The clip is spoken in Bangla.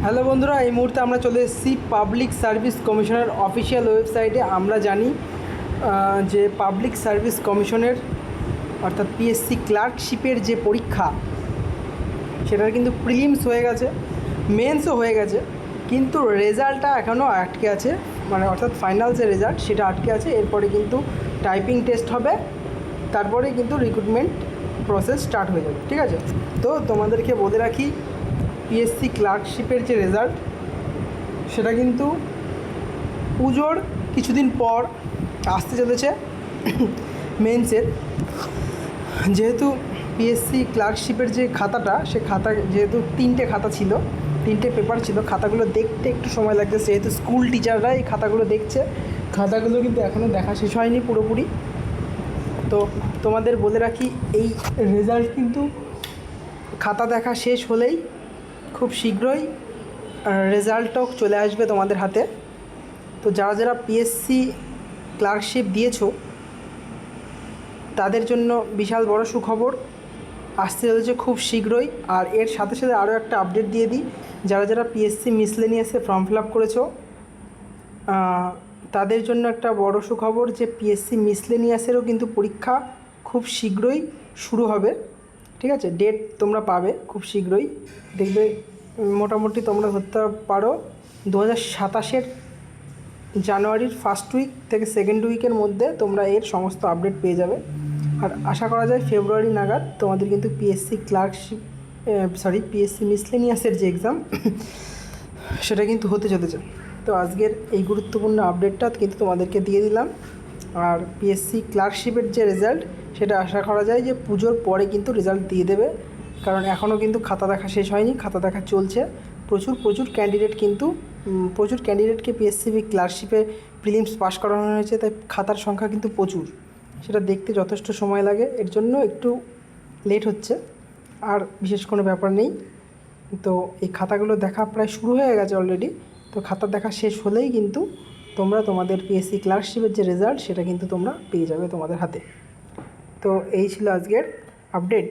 হ্যালো বন্ধুরা, এই মুহূর্তে আমরা চলে এসেছি পাবলিক সার্ভিস কমিশনের অফিসিয়াল ওয়েবসাইটে। আমরা জানি যে পাবলিক সার্ভিস কমিশনের অর্থাৎ পিএসসি ক্লার্কশিপের যে পরীক্ষা সেটার কিন্তু প্রিলিমস হয়ে গেছে, মেন্সও হয়ে গেছে, কিন্তু রেজাল্টটা এখনও আটকে আছে, মানে অর্থাৎ ফাইনাল যে রেজাল্ট সেটা আটকে আছে। এরপরে কিন্তু টাইপিং টেস্ট হবে, তারপরে কিন্তু রিক্রুটমেন্ট প্রসেস স্টার্ট হয়ে যাবে। ঠিক আছে, তো তোমাদেরকে বলে রাখি পিএসসি ক্লার্কশিপের যে রেজাল্ট সেটা কিন্তু পুজোর কিছুদিন পর আসতে চলেছে। মেন্সের যেহেতু পিএসসি ক্লার্কশিপের যে খাতাটা, সে খাতা যেহেতু 3টে খাতা ছিল, 3টে পেপার ছিল, খাতাগুলো দেখতে একটু সময় লাগছে। যেহেতু স্কুল টিচাররা এই খাতাগুলো দেখছে, খাতাগুলো কিন্তু এখনও দেখা শেষ হয়নি পুরোপুরি। তো তোমাদের বলে রাখি এই রেজাল্ট কিন্তু খাতা দেখা শেষ হলেই খুব শীঘ্রই রেজাল্টও চলে আসবে তোমাদের হাতে। তো যারা যারা পিএসসি ক্লার্কশিপ দিয়েছো তাদের জন্য বিশাল বড় সুখবর আসতে চলেছে খুব শীঘ্রই। আর এর সাথে সাথে আরও একটা আপডেট দিয়ে দিই, যারা যারা পিএসসি মিসলেনিয়াসে ফর্ম ফিল আপ করেছো তাদের জন্য একটা বড় সুখবর যে পিএসসি মিসলেনিয়াসেরও কিন্তু পরীক্ষা খুব শীঘ্রই শুরু হবে। ঠিক আছে, ডেট তোমরা পাবে খুব শীঘ্রই, দেখবে মোটামুটি তোমরা ধরতে পারো 2027-এর জানুয়ারির ফার্স্ট উইক থেকে সেকেন্ড উইকের মধ্যে তোমরা এর সমস্ত আপডেট পেয়ে যাবে। আর আশা করা যায় ফেব্রুয়ারি নাগাদ তোমাদের কিন্তু পিএসসি ক্লার্কশিপ পিএসসি মিসলেনিয়াসের যে এক্সাম সেটা কিন্তু হতে চলেছে। তো আজকের এই গুরুত্বপূর্ণ আপডেটটা কিন্তু তোমাদেরকে দিয়ে দিলাম। আর পিএসসি ক্লার্কশিপের যে রেজাল্ট সেটা আশা করা যায় যে পুজোর পরে কিন্তু রেজাল্ট দিয়ে দেবে, কারণ এখনও কিন্তু খাতা দেখা শেষ হয়নি, খাতা দেখা চলছে। প্রচুর ক্যান্ডিডেটকে পিএসসি ক্লার্কশিপে প্রিলিমস পাস করানো হয়েছে, তাই খাতার সংখ্যা কিন্তু প্রচুর, সেটা দেখতে যথেষ্ট সময় লাগে, এর জন্য একটু লেট হচ্ছে। আর বিশেষ কোনো ব্যাপার নেই। তো এই খাতাগুলো দেখা প্রায় শুরু হয়ে গেছে অলরেডি। তো খাতা দেখা শেষ হলেই কিন্তু তোমরা তোমাদের পিএসসি ক্লার্কশিপের যে রেজাল্ট সেটা কিন্তু তোমরা পেয়ে যাবে তোমাদের হাতে। তো এই ছিল আজকের আপডেট।